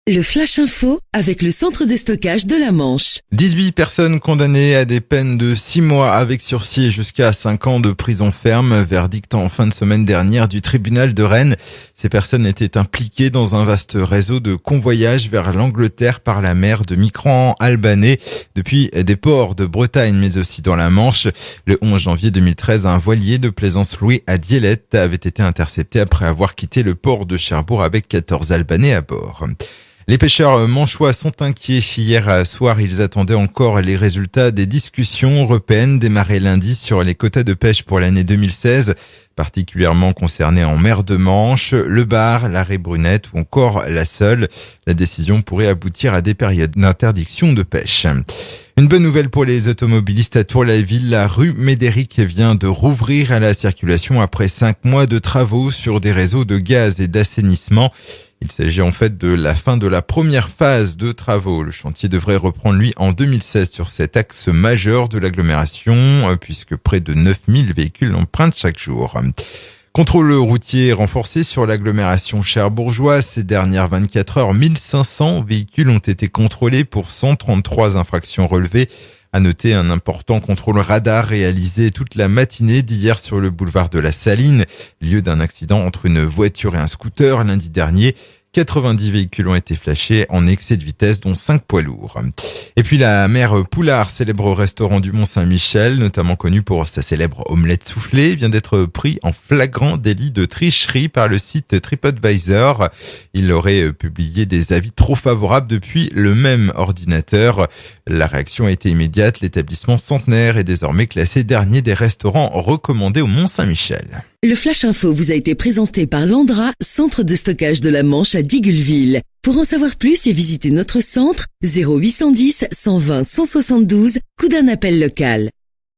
Le Flash Info avec le centre de stockage de la Manche. 18 personnes condamnées à des peines de 6 mois avec sursis et jusqu'à 5 ans de prison ferme. Verdict en fin de semaine dernière du tribunal de Rennes. Ces personnes étaient impliquées dans un vaste réseau de convoyage vers l'Angleterre par la mer de migrants albanais depuis des ports de Bretagne mais aussi dans la Manche. Le 11 janvier 2013, un voilier de plaisance loué à Dielette avait été intercepté après avoir quitté le port de Cherbourg avec 14 Albanais à bord. Les pêcheurs manchois sont inquiets. Hier soir, ils attendaient encore les résultats des discussions européennes démarrées lundi sur les quotas de pêche pour l'année 2016, particulièrement concernés en mer de Manche, le bar, l'arrêt Brunette ou encore la Seule. La décision pourrait aboutir à des périodes d'interdiction de pêche. Une bonne nouvelle pour les automobilistes à Tour-la-Ville. La rue Médéric vient de rouvrir à la circulation après 5 mois de travaux sur des réseaux de gaz et d'assainissement. Il s'agit en fait de la fin de la première phase de travaux. Le chantier devrait reprendre, lui, en 2016 sur cet axe majeur de l'agglomération, puisque près de 9000 véhicules l'empruntent chaque jour. Contrôle routier renforcé sur l'agglomération cherbourgeoise. Ces dernières 24 heures, 1500 véhicules ont été contrôlés pour 133 infractions relevées. À noter un important contrôle radar réalisé toute la matinée d'hier sur le boulevard de la Saline, lieu d'un accident entre une voiture et un scooter lundi dernier. 90 véhicules ont été flashés en excès de vitesse, dont 5 poids lourds. Et puis la mère Poulard, célèbre restaurant du Mont-Saint-Michel, notamment connu pour sa célèbre omelette soufflée, vient d'être pris en flagrant délit de tricherie par le site TripAdvisor. Il aurait publié des avis trop favorables depuis le même ordinateur. La réaction a été immédiate. L'établissement centenaire est désormais classé dernier des restaurants recommandés au Mont-Saint-Michel. Le Flash Info vous a été présenté par Landra, centre de stockage de la Manche à Digoulville. Pour en savoir plus et visiter notre centre, 0810 120 172, coup d'un appel local.